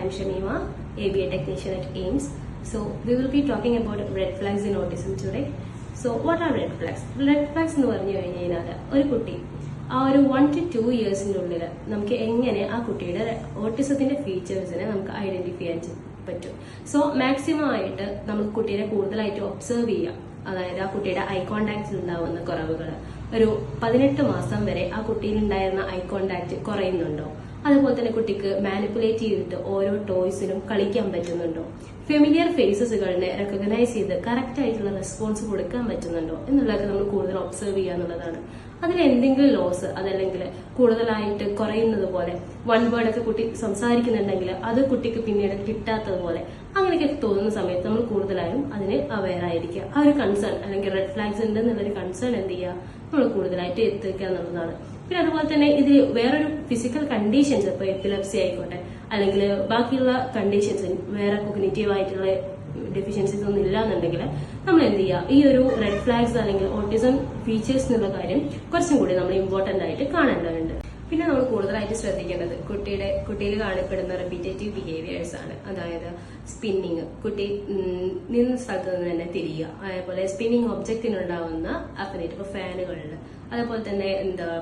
am Shamima, ABA technician at AIMS. So we will be talking about red flags in autism today. So what are red flags? Red flags എന്ന് പറഞ്ഞു കഴിഞ്ഞാൽ ഒരു കുട്ടി ആ ഒരു 1 to 2 ഇയേഴ്സിന്റെ ഉള്ളിൽ നമുക്ക് എങ്ങനെ ആ കുട്ടിയുടെ ഓട്ടിസത്തിന്റെ ഫീച്ചേഴ്സിനെ നമുക്ക് ഐഡന്റിഫൈ ചെയ്യാൻ പറ്റും. സോ മാക്സിമം ആയിട്ട് നമുക്ക് കുട്ടീനെ കൂടുതലായിട്ട് ഒബ്സർവ് ചെയ്യാം. അതായത് ആ കുട്ടിയുടെ ഐ കോണ്ടാക്റ്റിൽ ഉണ്ടാവുന്ന കുറവുകൾ ഒരു 18 മാസം വരെ ആ കുട്ടിയിൽ ഉണ്ടായിരുന്ന ഐ കോണ്ടാക്ട് കുറയുന്നുണ്ടോ, അതുപോലെ തന്നെ കുട്ടിക്ക് മാനിപ്പുലേറ്റ് ചെയ്തിട്ട് ഓരോ ടോയ്സിനും കളിക്കാൻ പറ്റുന്നുണ്ടോ, ഫെമിലിയർ ഫേസസുകളിനെ റെക്കഗ്നൈസ് ചെയ്ത് കറക്റ്റ് ആയിട്ടുള്ള റെസ്പോൺസ് കൊടുക്കാൻ പറ്റുന്നുണ്ടോ എന്നുള്ളതൊക്കെ നമ്മൾ കൂടുതൽ ഒബ്സർവ് ചെയ്യുക എന്നുള്ളതാണ്. അതിൽ എന്തെങ്കിലും ലോസ് അതല്ലെങ്കിൽ കൂടുതലായിട്ട് കുറയുന്നത് പോലെ വൺ വേർഡ് ഒക്കെ കുട്ടി സംസാരിക്കുന്നുണ്ടെങ്കിൽ അത് കുട്ടിക്ക് പിന്നീട് കിട്ടാത്തതുപോലെ അങ്ങനെയൊക്കെ തോന്നുന്ന സമയത്ത് നമ്മൾ കൂടുതലായും അതിന് അവെയർ ആയിരിക്കുക. ആ ഒരു കൺസേൺ അല്ലെങ്കിൽ റെഡ് ഫ്ലാഗ്സ് ഉണ്ട് എന്നുള്ളൊരു കൺസേൺ എന്ത് ചെയ്യുക, നമ്മൾ കൂടുതലായിട്ട് എത്തിക്കുക എന്നുള്ളതാണ്. പിന്നെ അതുപോലെ തന്നെ ഇതിൽ വേറൊരു ഫിസിക്കൽ കണ്ടീഷൻസ്, ഇപ്പോൾ എപ്പിലെപ്സി ആയിക്കോട്ടെ അല്ലെങ്കിൽ ബാക്കിയുള്ള കണ്ടീഷൻസ് വേറെ കോഗ്നിറ്റീവ് ആയിട്ടുള്ള ഡെഫിഷ്യൻസീസ് ഒന്നും ഇല്ല എന്നുണ്ടെങ്കിൽ നമ്മൾ എന്ത് ചെയ്യുക, ഈ ഒരു റെഡ് ഫ്ലാഗ്സ് അല്ലെങ്കിൽ ഓട്ടിസം ഫീച്ചേഴ്സ് എന്നുള്ള കാര്യം കുറച്ചും കൂടി നമ്മൾ ഇമ്പോർട്ടന്റ് ആയിട്ട് കാണേണ്ടതുണ്ട്. പിന്നെ നമ്മൾ കൂടുതലായിട്ട് ശ്രദ്ധിക്കേണ്ടത് കുട്ടിയിൽ കാണപ്പെടുന്ന റിപ്പീറ്റേറ്റീവ് ബിഹേവിയേഴ്സ് ആണ്. അതായത് സ്പിന്നിങ്, കുട്ടി നിന്ന സ്ഥലത്ത് നിന്ന് തന്നെ തിരിയുക, അതേപോലെ സ്പിന്നിങ് ഒബ്ജക്റ്റിനുണ്ടാവുന്ന അഫിനിറ്റി, ഇപ്പോൾ ഫാനുകളിൽ, അതേപോലെ തന്നെ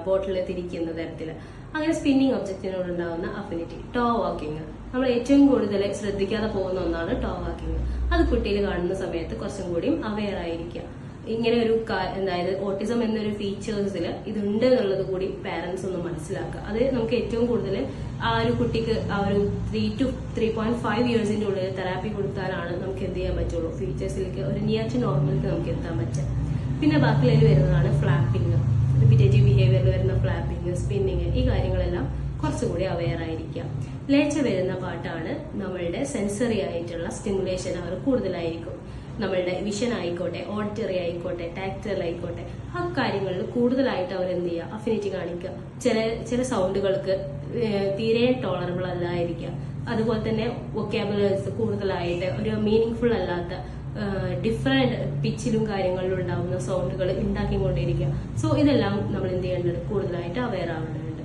ബോട്ടിൽ തിരിക്കുന്ന തരത്തിൽ അങ്ങനെ സ്പിന്നിങ് ഒബ്ജക്റ്റിനോടുണ്ടാവുന്ന അഫിനിറ്റി. ടോ വാക്കിങ് നമ്മൾ ഏറ്റവും കൂടുതൽ ശ്രദ്ധിക്കാതെ പോകുന്ന ഒന്നാണ് ടോ വാക്കിങ്. അത് കുട്ടിയിൽ കാണുന്ന സമയത്ത് കുറച്ചും കൂടിയും അവെയർ ആയിരിക്കുക. ഇങ്ങനെ ഒരു അതായത് ഓട്ടിസം എന്നൊരു ഫീച്ചേഴ്സിൽ ഇതുണ്ട് എന്നുള്ളത് കൂടി പാരന്റ്സ് ഒന്ന് മനസ്സിലാക്കുക. അത് നമുക്ക് ഏറ്റവും കൂടുതൽ ആ ഒരു കുട്ടിക്ക് ആ ഒരു 3 to 3.5 ഇയേഴ്സിന്റെ ഉള്ളിൽ തെറാപ്പി കൊടുത്താലാണ് നമുക്ക് എന്ത് ചെയ്യാൻ പറ്റുള്ളൂ, ഫീച്ചേഴ്സിലേക്ക് ഒരു നിയർ ടു നോർമലിലേക്ക് നമുക്ക് എത്താൻ പറ്റുക. പിന്നെ ബാക്കിയിൽ വരുന്നതാണ് ഫ്ലാപ്പിംഗ്, റിപ്പീറ്റേറ്റീവ് ബിഹേവിയറിൽ വരുന്ന ഫ്ലാപ്പിംഗ്, സ്പിന്നിങ്, ഈ കാര്യങ്ങളെല്ലാം കുറച്ചുകൂടി അവെയർ ആയിരിക്കാം. ലേച്ച വരുന്ന പാട്ടാണ് നമ്മളുടെ സെൻസറി ആയിട്ടുള്ള സ്റ്റിമുലേഷൻ അവർ കൂടുതലായിരിക്കും. നമ്മളുടെ വിഷൻ ആയിക്കോട്ടെ, ഓഡിറ്ററി ആയിക്കോട്ടെ, ടാക്ടൽ ആയിക്കോട്ടെ, ആ കാര്യങ്ങളിൽ കൂടുതലായിട്ട് അവർ എന്ത് ചെയ്യുക, അഫിനിറ്റി കാണിക്കുക. ചില സൗണ്ടുകൾക്ക് തീരെ ടോളറബിൾ അല്ലായിരിക്കുക. അതുപോലെ തന്നെ വൊക്കാബുലറീസ് കൂടുതലായിട്ട് ഒരു മീനിങ് ഫുൾ അല്ലാത്ത ഡിഫറെന്റ് പിച്ചിലും കാര്യങ്ങളിലും ഉണ്ടാവുന്ന സൗണ്ടുകൾ ഉണ്ടാക്കിക്കൊണ്ടിരിക്കുക. സോ ഇതെല്ലാം നമ്മൾ എന്ത് ചെയ്യേണ്ടത്, കൂടുതലായിട്ട് അവെയർ ആവേണ്ടതുണ്ട്.